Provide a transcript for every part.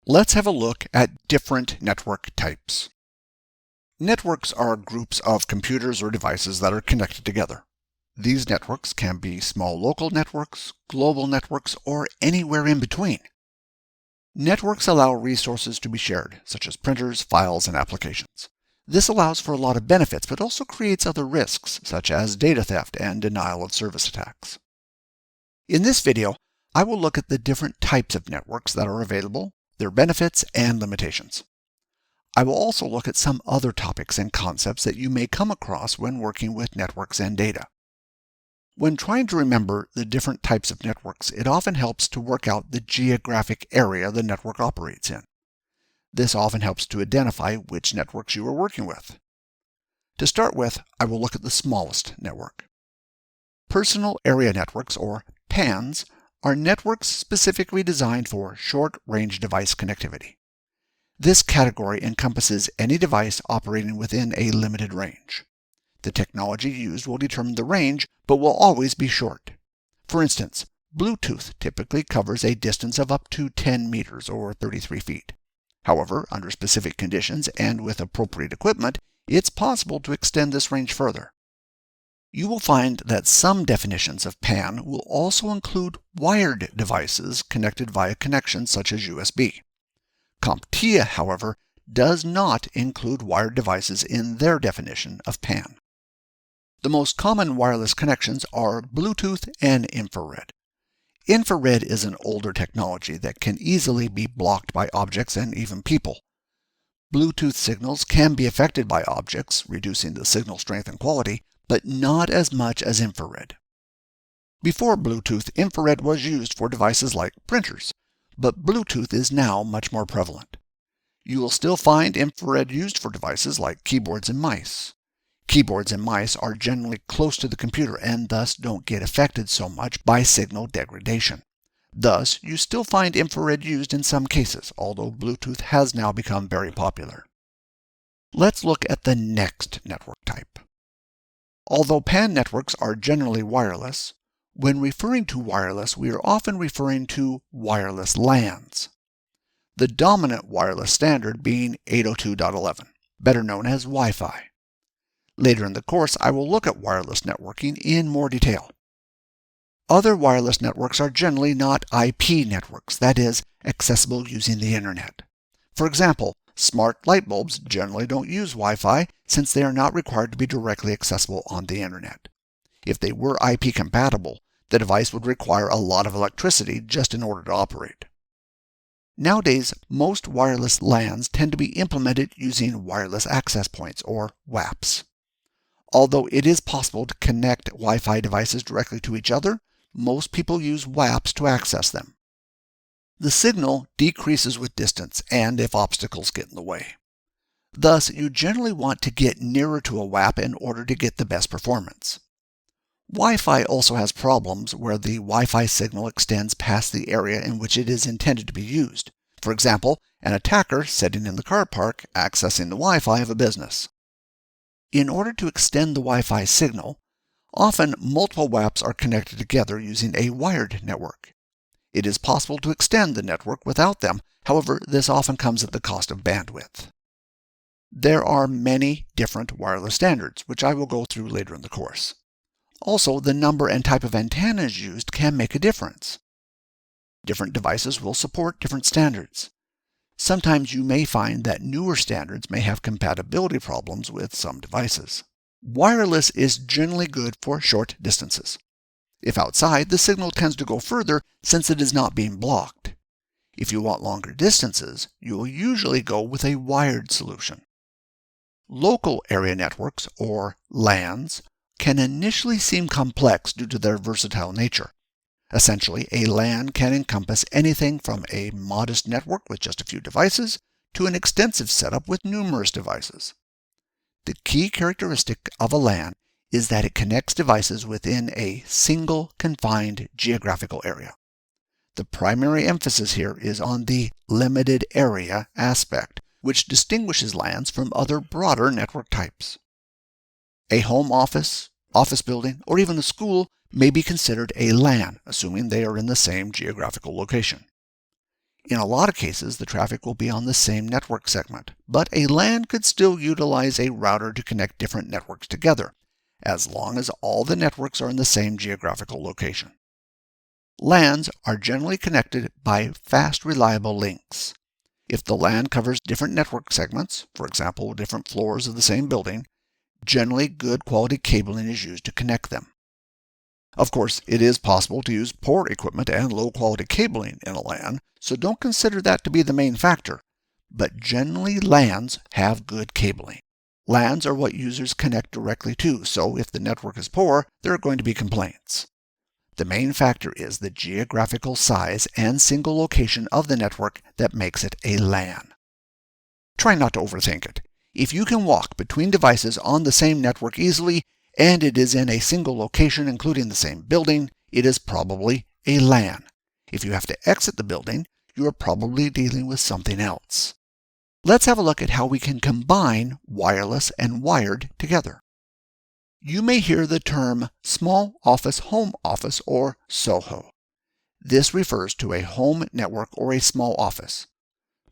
Let's have a look at different network types. Networks are groups of computers or devices that are connected together. These networks can be small local networks, global networks, or anywhere in between. Networks allow resources to be shared, such as printers, files, and applications. This allows for a lot of benefits, but also creates other risks, such as data theft and denial of service attacks. In this video, I will look at the different types of networks that are available, their benefits and limitations. I will also look at some other topics and concepts that you may come across when working with networks and data. When trying to remember the different types of networks, it often helps to work out the geographic area the network operates in. This often helps to identify which networks you are working with. To start with, I will look at the smallest network. Personal Area Networks, or PANs, are networks specifically designed for short-range device connectivity. This category encompasses any device operating within a limited range. The technology used will determine the range, but will always be short. For instance, Bluetooth typically covers a distance of up to 10 meters or 33 feet. However, under specific conditions and with appropriate equipment, it's possible to extend this range further. You will find that some definitions of PAN will also include wired devices connected via connections such as USB. CompTIA, however, does not include wired devices in their definition of PAN. The most common wireless connections are Bluetooth and infrared. Infrared is an older technology that can easily be blocked by objects and even people. Bluetooth signals can be affected by objects, reducing the signal strength and quality, but not as much as infrared. Before Bluetooth, infrared was used for devices like printers, but Bluetooth is now much more prevalent. You will still find infrared used for devices like keyboards and mice. Keyboards and mice are generally close to the computer and thus don't get affected so much by signal degradation. Thus, you still find infrared used in some cases, although Bluetooth has now become very popular. Let's look at the next network type. Although PAN networks are generally wireless, when referring to wireless, we are often referring to wireless LANs. The dominant wireless standard being 802.11, better known as Wi-Fi. Later in the course, I will look at wireless networking in more detail. Other wireless networks are generally not IP networks, that is, accessible using the Internet. For example, smart light bulbs generally don't use Wi-Fi since they are not required to be directly accessible on the Internet. If they were IP compatible, the device would require a lot of electricity just in order to operate. Nowadays, most wireless LANs tend to be implemented using wireless access points, or WAPs. Although it is possible to connect Wi-Fi devices directly to each other, most people use WAPs to access them. The signal decreases with distance and if obstacles get in the way. Thus, you generally want to get nearer to a WAP in order to get the best performance. Wi-Fi also has problems where the Wi-Fi signal extends past the area in which it is intended to be used. For example, an attacker sitting in the car park accessing the Wi-Fi of a business. In order to extend the Wi-Fi signal, often multiple WAPs are connected together using a wired network. It is possible to extend the network without them, however, this often comes at the cost of bandwidth. There are many different wireless standards, which I will go through later in the course. Also, the number and type of antennas used can make a difference. Different devices will support different standards. Sometimes you may find that newer standards may have compatibility problems with some devices. Wireless is generally good for short distances. If outside, the signal tends to go further since it is not being blocked. If you want longer distances, you will usually go with a wired solution. Local area networks, or LANs, can initially seem complex due to their versatile nature. Essentially, a LAN can encompass anything from a modest network with just a few devices to an extensive setup with numerous devices. The key characteristic of a LAN is that it connects devices within a single confined geographical area. The primary emphasis here is on the limited area aspect, which distinguishes LANs from other broader network types. A home office, office building, or even a school may be considered a LAN, assuming they are in the same geographical location. In a lot of cases, the traffic will be on the same network segment, but a LAN could still utilize a router to connect different networks together, as long as all the networks are in the same geographical location. LANs are generally connected by fast, reliable links. If the LAN covers different network segments, for example, different floors of the same building, generally good quality cabling is used to connect them. Of course, it is possible to use poor equipment and low quality cabling in a LAN, so don't consider that to be the main factor. But generally, LANs have good cabling. LANs are what users connect directly to, so if the network is poor, there are going to be complaints. The main factor is the geographical size and single location of the network that makes it a LAN. Try not to overthink it. If you can walk between devices on the same network easily, and it is in a single location including the same building, it is probably a LAN. If you have to exit the building, you are probably dealing with something else. Let's have a look at how we can combine wireless and wired together. You may hear the term small office home office or SOHO. This refers to a home network or a small office.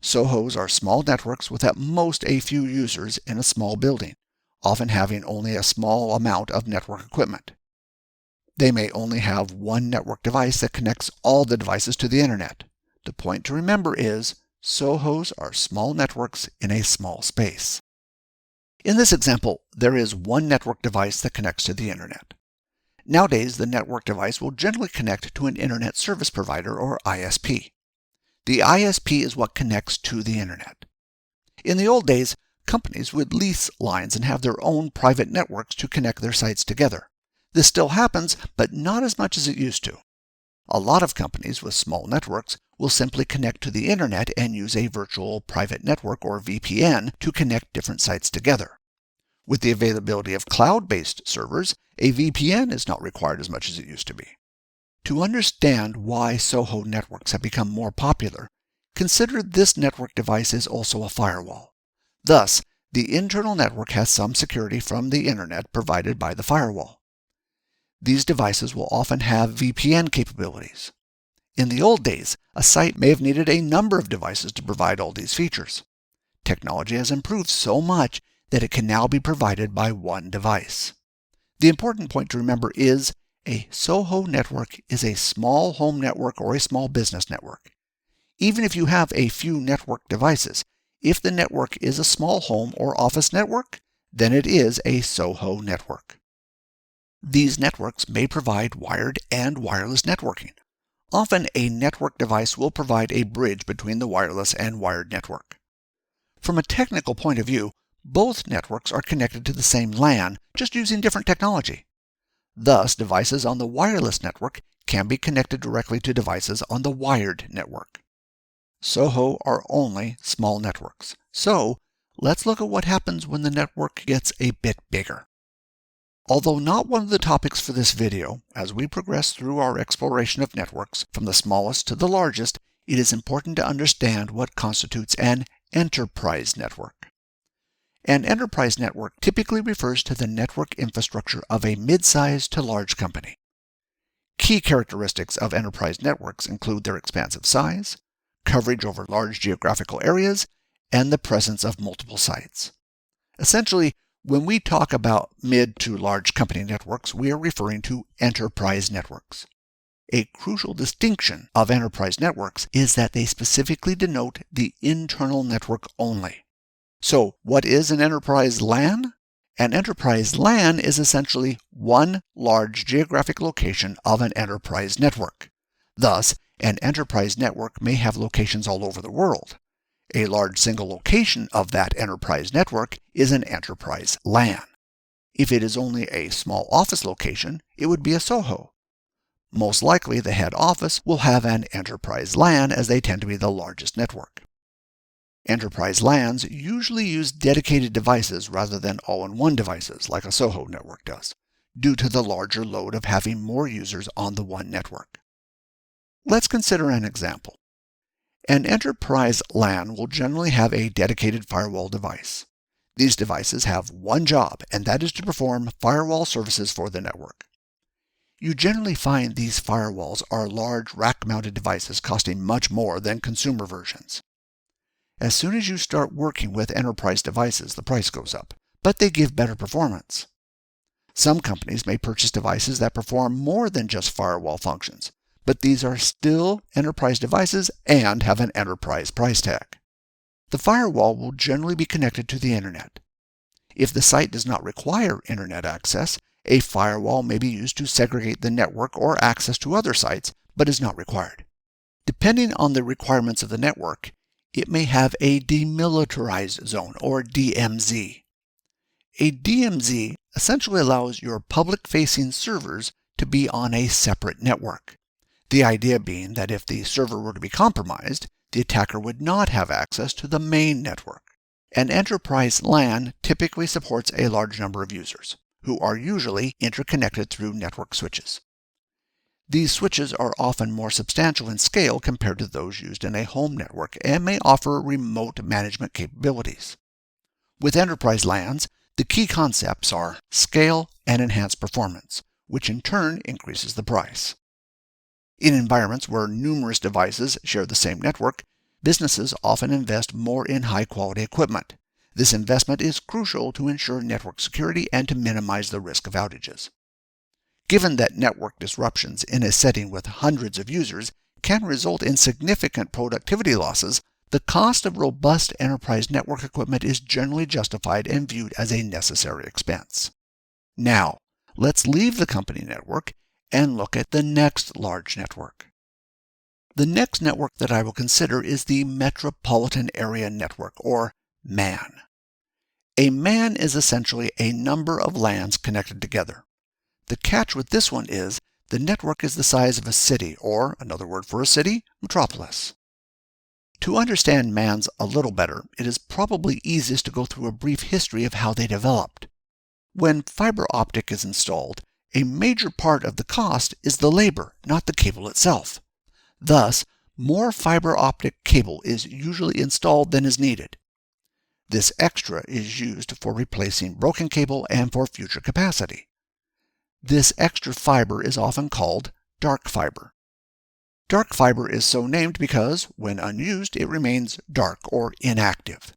SOHOs are small networks with at most a few users in a small building, often having only a small amount of network equipment. They may only have one network device that connects all the devices to the internet. The point to remember is SOHOs are small networks in a small space. In this example, there is one network device that connects to the internet. Nowadays, the network device will generally connect to an internet service provider or ISP. The ISP is what connects to the internet. In the old days, companies would lease lines and have their own private networks to connect their sites together. This still happens, but not as much as it used to. A lot of companies with small networks will simply connect to the internet and use a virtual private network or VPN to connect different sites together. With the availability of cloud-based servers, a VPN is not required as much as it used to be. To understand why SOHO networks have become more popular, consider this network device is also a firewall. Thus, the internal network has some security from the internet provided by the firewall. These devices will often have VPN capabilities. In the old days, a site may have needed a number of devices to provide all these features. Technology has improved so much that it can now be provided by one device. The important point to remember is a SOHO network is a small home network or a small business network. Even if you have a few network devices, if the network is a small home or office network, then it is a SOHO network. These networks may provide wired and wireless networking. Often a network device will provide a bridge between the wireless and wired network. From a technical point of view, both networks are connected to the same LAN, just using different technology. Thus, devices on the wireless network can be connected directly to devices on the wired network. SOHO are only small networks. So, let's look at what happens when the network gets a bit bigger. Although not one of the topics for this video, as we progress through our exploration of networks from the smallest to the largest, it is important to understand what constitutes an enterprise network. An enterprise network typically refers to the network infrastructure of a mid-sized to large company. Key characteristics of enterprise networks include their expansive size, coverage over large geographical areas, and the presence of multiple sites. Essentially, when we talk about mid to large company networks, we are referring to enterprise networks. A crucial distinction of enterprise networks is that they specifically denote the internal network only. So, what is an enterprise LAN? An enterprise LAN is essentially one large geographic location of an enterprise network. Thus, an enterprise network may have locations all over the world. A large single location of that enterprise network is an enterprise LAN. If it is only a small office location, it would be a SOHO. Most likely, the head office will have an enterprise LAN as they tend to be the largest network. Enterprise LANs usually use dedicated devices rather than all-in-one devices like a SOHO network does, due to the larger load of having more users on the one network. Let's consider an example. An enterprise LAN will generally have a dedicated firewall device. These devices have one job, and that is to perform firewall services for the network. You generally find these firewalls are large rack-mounted devices costing much more than consumer versions. As soon as you start working with enterprise devices, the price goes up, but they give better performance. Some companies may purchase devices that perform more than just firewall functions, but these are still enterprise devices and have an enterprise price tag. The firewall will generally be connected to the Internet. If the site does not require Internet access, a firewall may be used to segregate the network or access to other sites, but is not required. Depending on the requirements of the network, it may have a demilitarized zone, or DMZ. A DMZ essentially allows your public-facing servers to be on a separate network. The idea being that if the server were to be compromised, the attacker would not have access to the main network. An enterprise LAN typically supports a large number of users, who are usually interconnected through network switches. These switches are often more substantial in scale compared to those used in a home network and may offer remote management capabilities. With enterprise LANs, the key concepts are scale and enhanced performance, which in turn increases the price. In environments where numerous devices share the same network, businesses often invest more in high-quality equipment. This investment is crucial to ensure network security and to minimize the risk of outages. Given that network disruptions in a setting with hundreds of users can result in significant productivity losses, the cost of robust enterprise network equipment is generally justified and viewed as a necessary expense. Now, let's leave the company network and look at the next large network. The next network that I will consider is the Metropolitan Area Network, or MAN. A MAN is essentially a number of LANs connected together. The catch with this one is the network is the size of a city, or another word for a city, metropolis. To understand MANs a little better, it is probably easiest to go through a brief history of how they developed. When fiber optic is installed, a major part of the cost is the labor, not the cable itself. Thus, more fiber optic cable is usually installed than is needed. This extra is used for replacing broken cable and for future capacity. This extra fiber is often called dark fiber. Dark fiber is so named because, when unused, it remains dark or inactive.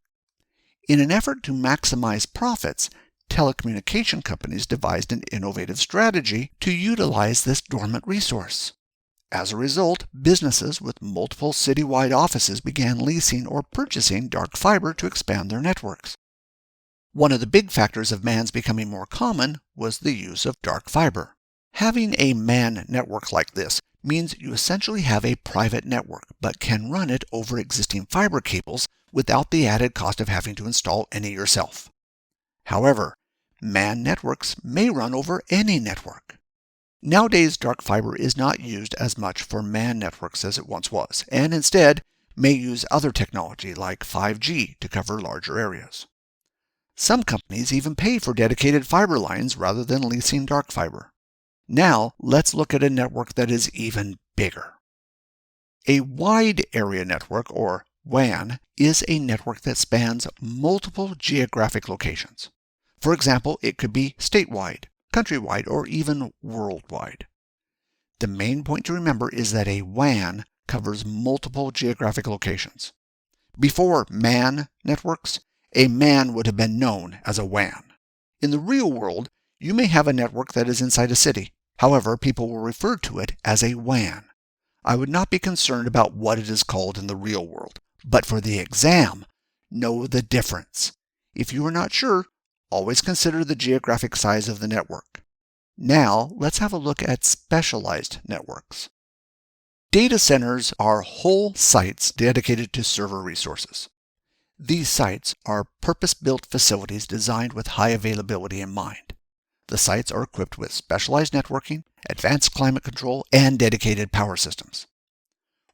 In an effort to maximize profits, telecommunication companies devised an innovative strategy to utilize this dormant resource. As a result, businesses with multiple citywide offices began leasing or purchasing dark fiber to expand their networks. One of the big factors of MANs becoming more common was the use of dark fiber. Having a MAN network like this means you essentially have a private network, but can run it over existing fiber cables without the added cost of having to install any yourself. However, MAN networks may run over any network. Nowadays, dark fiber is not used as much for MAN networks as it once was, and instead may use other technology like 5G to cover larger areas. Some companies even pay for dedicated fiber lines rather than leasing dark fiber. Now, let's look at a network that is even bigger. A wide area network, or WAN, is a network that spans multiple geographic locations. For example, it could be statewide, countrywide, or even worldwide. The main point to remember is that a WAN covers multiple geographic locations. Before MAN networks, a MAN would have been known as a WAN. In the real world, you may have a network that is inside a city. However, people will refer to it as a WAN. I would not be concerned about what it is called in the real world, but for the exam, know the difference. If you are not sure, always consider the geographic size of the network. Now, let's have a look at specialized networks. Data centers are whole sites dedicated to server resources. These sites are purpose-built facilities designed with high availability in mind. The sites are equipped with specialized networking, advanced climate control, and dedicated power systems.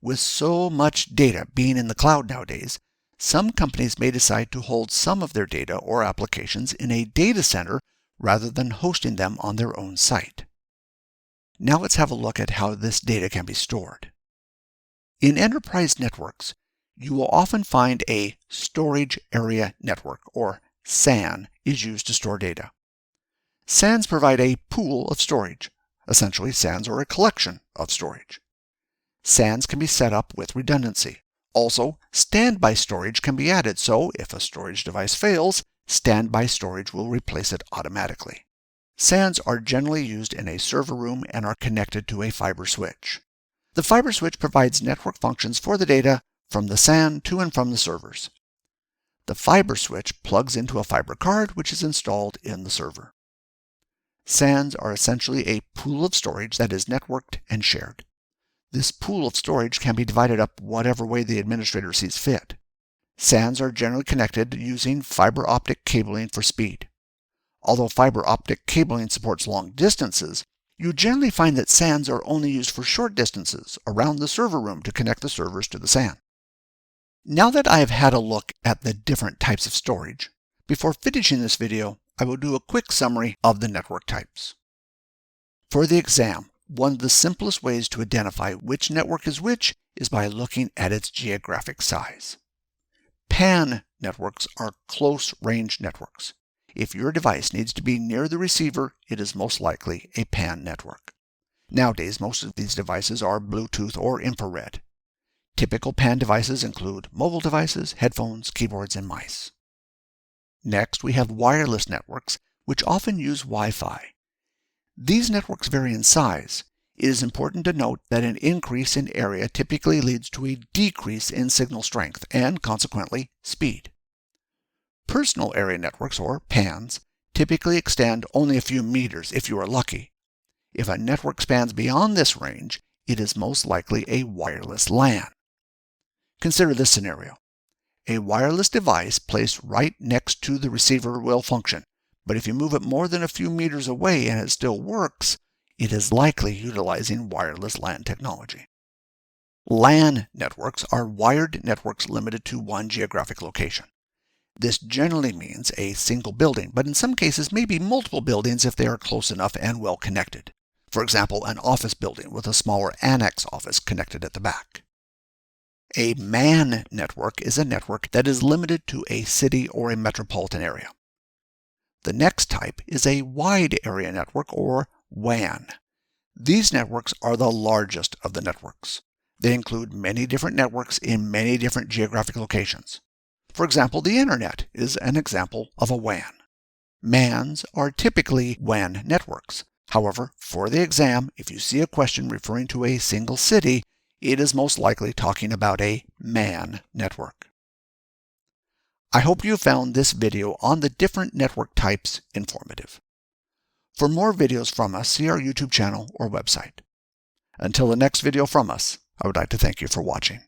With so much data being in the cloud nowadays, some companies may decide to hold some of their data or applications in a data center rather than hosting them on their own site. Now let's have a look at how this data can be stored. In enterprise networks, you will often find a storage area network, or SAN, is used to store data. SANs provide a pool of storage, Essentially, SANs are a collection of storage. SANs can be set up with redundancy. Also, standby storage can be added, so if a storage device fails, standby storage will replace it automatically. SANs are generally used in a server room and are connected to a fiber switch. The fiber switch provides network functions for the data from the SAN to and from the servers. The fiber switch plugs into a fiber card which is installed in the server. SANs are essentially a pool of storage that is networked and shared. This pool of storage can be divided up whatever way the administrator sees fit. SANs are generally connected using fiber optic cabling for speed. Although fiber optic cabling supports long distances, you generally find that SANs are only used for short distances around the server room to connect the servers to the SAN. Now that I have had a look at the different types of storage, before finishing this video, I will do a quick summary of the network types. For the exam, one of the simplest ways to identify which network is which is by looking at its geographic size. PAN networks are close-range networks. If your device needs to be near the receiver, it is most likely a PAN network. Nowadays, most of these devices are Bluetooth or infrared. Typical PAN devices include mobile devices, headphones, keyboards, and mice. Next, we have wireless networks, which often use Wi-Fi. These networks vary in size. It is important to note that an increase in area typically leads to a decrease in signal strength and, consequently, speed. Personal area networks, or PANs, typically extend only a few meters if you are lucky. If a network spans beyond this range, it is most likely a wireless LAN. Consider this scenario. A wireless device placed right next to the receiver will function, but if you move it more than a few meters away and it still works, it is likely utilizing wireless LAN technology. LAN networks are wired networks limited to one geographic location. This generally means a single building, but in some cases may be multiple buildings if they are close enough and well connected. For example, an office building with a smaller annex office connected at the back. A MAN network is a network that is limited to a city or a metropolitan area. The next type is a wide area network, or WAN. These networks are the largest of the networks. They include many different networks in many different geographic locations. For example, the Internet is an example of a WAN. MANs are typically WAN networks. However, for the exam, if you see a question referring to a single city, it is most likely talking about a MAN network. I hope you found this video on the different network types informative. For more videos from us, see our YouTube channel or website. Until the next video from us, I would like to thank you for watching.